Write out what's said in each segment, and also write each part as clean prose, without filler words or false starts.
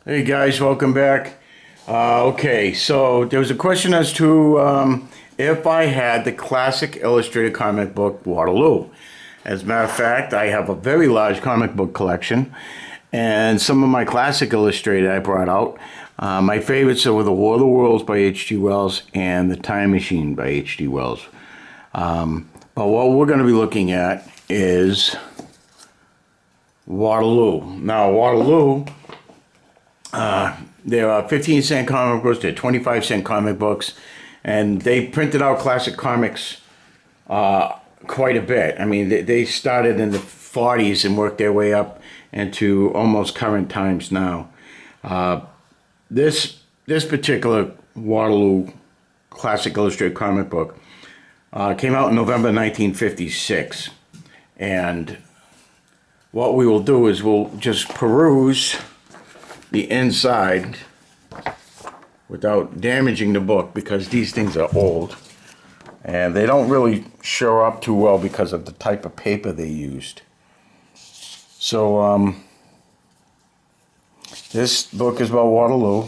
Hey guys, welcome back. Okay, so there was a question as to if I had the classic illustrated comic book Waterloo. As a matter of fact, I have a very large comic book collection, and some of my classic illustrated I brought out. My favorites are The War of the Worlds by H.G. Wells and The Time Machine by H.G. Wells. But what we're going to be looking at is Waterloo. Now, Waterloo, there are 15-cent comic books, there are 25-cent comic books, and they printed out classic comics quite a bit. I mean, they started in the 40s and worked their way up into almost current times now. This particular Waterloo classic illustrated comic book came out in November 1956, and what we will do is we'll just peruse the inside without damaging the book, because these things are old and they don't really show up too well because of the type of paper they used. So this book is about Waterloo,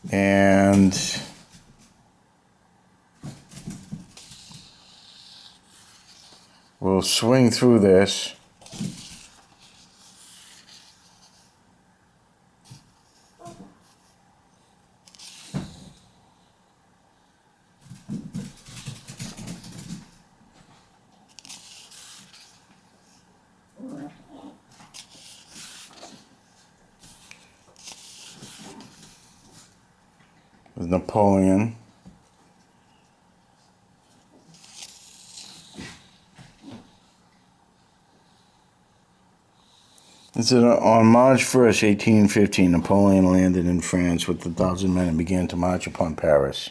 and we'll swing through this. With Napoleon. This is on March 1st, 1815, Napoleon landed in France with 1,000 men and began to march upon Paris.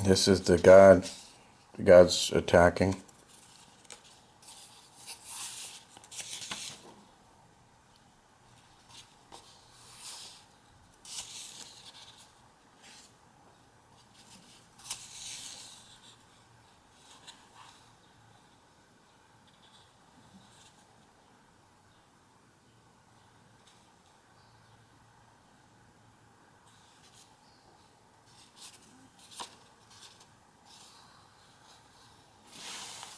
This is the god. The god's attacking.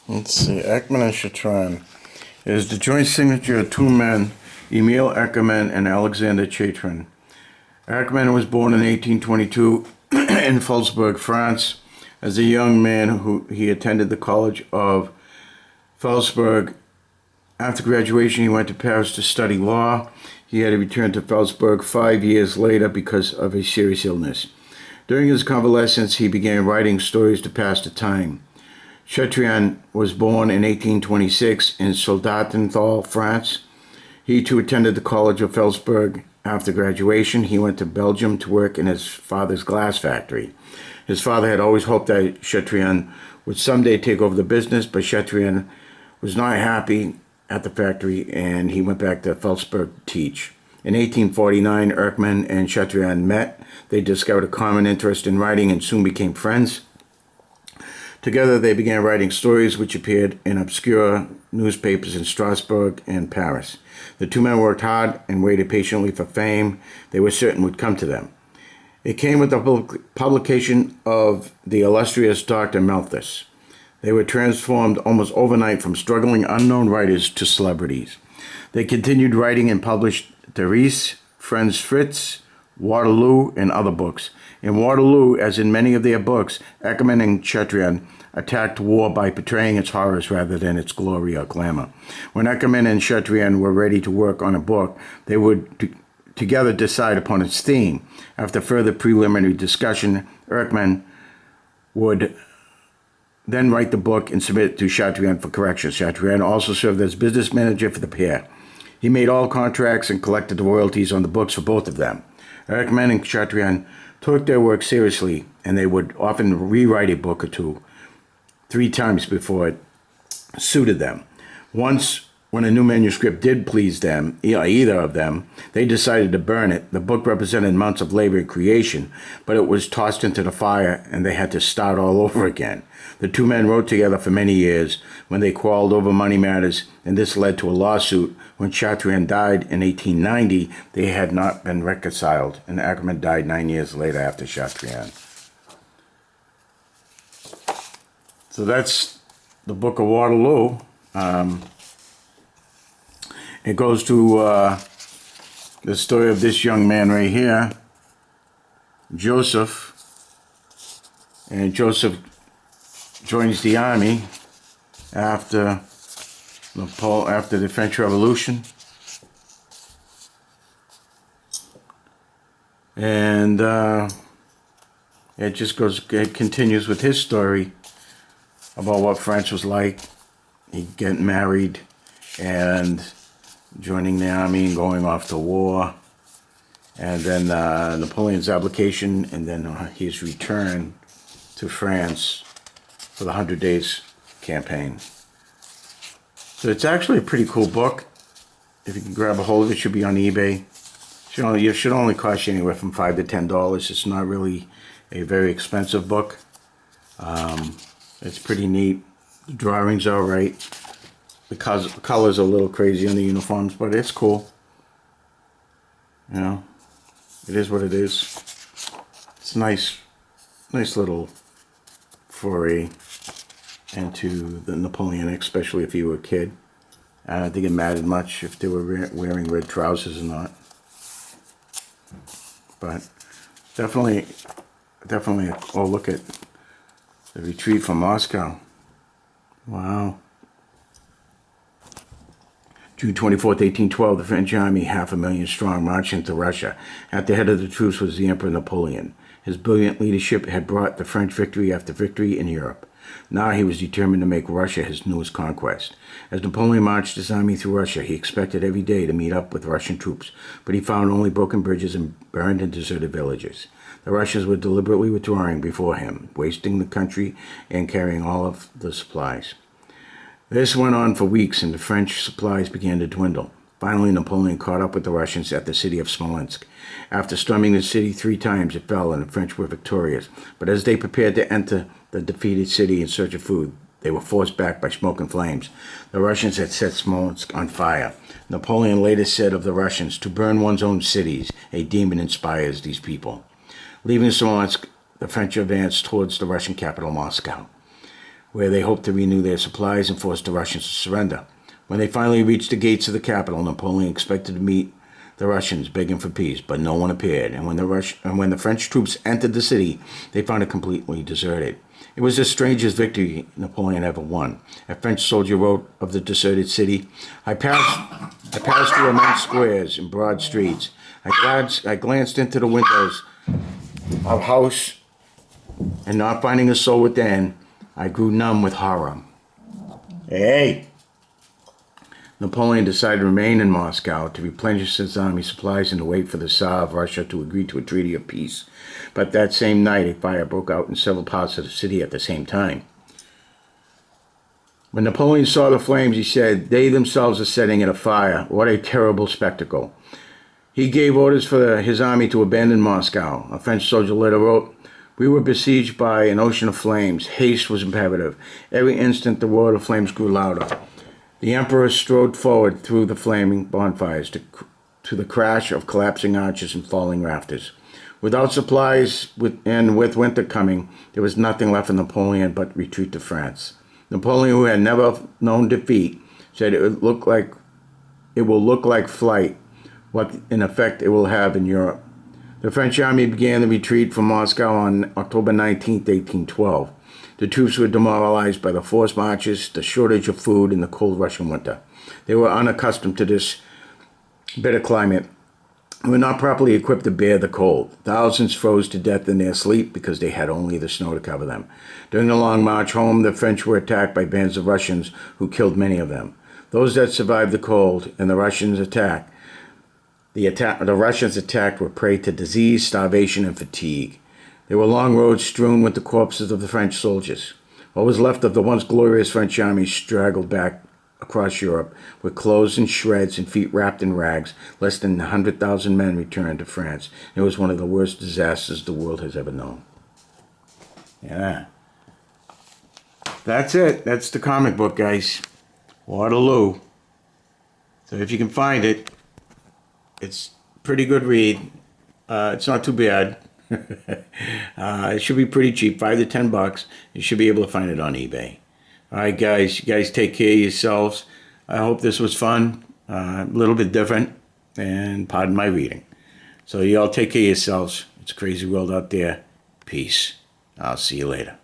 Let's see, Ekman and Chatran. It is the joint signature of two men, Emil Eckermann and Alexander Chatran. Eckermann was born in 1822 in Felsberg, France. As a young man, he attended the College of Felsberg. After graduation, he went to Paris to study law. He had to return to Felsberg 5 years later because of a serious illness. During his convalescence, he began writing stories to pass the time. Chatran was born in 1826 in Soldatenthal, France. He too attended the College of Felsberg After graduation, he went to Belgium to work in his father's glass factory. His father had always hoped that Chatrian would someday take over the business, but Chatrian was not happy at the factory, and he went back to Pfalzburg to teach. In 1849, Erckmann and Chatrian met. They discovered a common interest in writing and soon became friends. Together, they began writing stories which appeared in obscure newspapers in Strasbourg and Paris. The two men worked hard and waited patiently for fame they were certain would come to them. It came with the publication of the illustrious Dr. Malthus. They were transformed almost overnight from struggling unknown writers to celebrities. They continued writing and published Therese, Franz Fritz, Waterloo, and other books. In Waterloo, as in many of their books, Eckermann and Chatrian attacked war by portraying its horrors rather than its glory or glamour. When Eckermann and Chatrian were ready to work on a book, they would together decide upon its theme. After further preliminary discussion, Erckmann would then write the book and submit it to Chatrian for correction. Chatrian also served as business manager for the pair. He made all contracts and collected the royalties on the books for both of them. Erckmann and Chatrian took their work seriously, and they would often rewrite a book or two 3 times before it suited them. Once, when a new manuscript did please them, either of them, they decided to burn it. The book represented months of labor and creation, but it was tossed into the fire, and they had to start all over again. The two men wrote together for many years when they quarreled over money matters, and this led to a lawsuit. When Chatrian died in 1890, they had not been reconciled, and Eckermann died 9 years later after Chatrian. So that's the Book of Waterloo. It goes to the story of this young man right here, Joseph. And Joseph joins the army after the French Revolution. And it continues with his story about what France was like. He getting married and joining the army and going off to war. And then Napoleon's abdication, and then his return to France for the 100 Days campaign. So it's actually a pretty cool book. If you can grab a hold of it, it should be on eBay. It should only cost you anywhere from $5 to $10. It's not really a very expensive book. It's pretty neat. The drawings are right. The colors are a little crazy on the uniforms, but it's cool. You know, it is what it is. It's nice little foray into the Napoleonic, especially if you were a kid. I don't think it mattered much if they were wearing red trousers or not. But definitely, oh, look at the retreat from Moscow. Wow. June 24th, 1812, the French army, 500,000 strong, marched into Russia. At the head of the troops was the Emperor Napoleon. His brilliant leadership had brought the French victory after victory in Europe. Now he was determined to make Russia his newest conquest. As Napoleon marched his army through Russia, he expected every day to meet up with Russian troops, but he found only broken bridges and burned and deserted villages. The Russians were deliberately withdrawing before him, wasting the country and carrying all of the supplies. This went on for weeks, and the French supplies began to dwindle. Finally, Napoleon caught up with the Russians at the city of Smolensk. After storming the city 3 times, it fell, and the French were victorious. But as they prepared to enter the defeated city in search of food, they were forced back by smoke and flames. The Russians had set Smolensk on fire. Napoleon later said of the Russians, "To burn one's own cities, a demon inspires these people." Leaving Smolensk, the French advanced towards the Russian capital, Moscow, where they hoped to renew their supplies and force the Russians to surrender. When they finally reached the gates of the capital, Napoleon expected to meet the Russians begging for peace, but no one appeared. And when the French troops entered the city, they found it completely deserted. It was the strangest victory Napoleon ever won. A French soldier wrote of the deserted city, I passed through immense squares and broad streets. I glanced into the windows of house, and not finding a soul within, I grew numb with horror. Hey! Napoleon decided to remain in Moscow to replenish his army supplies and to wait for the Tsar of Russia to agree to a treaty of peace. But that same night, a fire broke out in several parts of the city at the same time. When Napoleon saw the flames, he said, "They themselves are setting it afire. What a terrible spectacle." He gave orders for his army to abandon Moscow. A French soldier later wrote, "We were besieged by an ocean of flames. Haste was imperative. Every instant the roar of the flames grew louder. The emperor strode forward through the flaming bonfires to the crash of collapsing arches and falling rafters. Without supplies and with winter coming, there was nothing left for Napoleon but retreat to France. Napoleon, who had never known defeat, said it will look like flight, what in effect it will have in Europe." The French army began the retreat from Moscow on October 19, 1812. The troops were demoralized by the forced marches, the shortage of food, and the cold Russian winter. They were unaccustomed to this bitter climate and were not properly equipped to bear the cold. Thousands froze to death in their sleep because they had only the snow to cover them. During the long march home, the French were attacked by bands of Russians who killed many of them. Those that survived the cold and the Russians attacked were prey to disease, starvation, and fatigue. There were long roads strewn with the corpses of the French soldiers. What was left of the once glorious French army straggled back across Europe, with clothes in shreds and feet wrapped in rags. Less than 100,000 men returned to France. It was one of the worst disasters the world has ever known. Yeah. That's it. That's the comic book, guys. Waterloo. So if you can find it, it's a pretty good read. It's not too bad. It should be pretty cheap, $5 to $10. You should be able to find it on eBay. All right, guys. You guys take care of yourselves. I hope this was fun. A little bit different, and pardon my reading. So you all take care of yourselves. It's a crazy world out there. Peace. I'll see you later.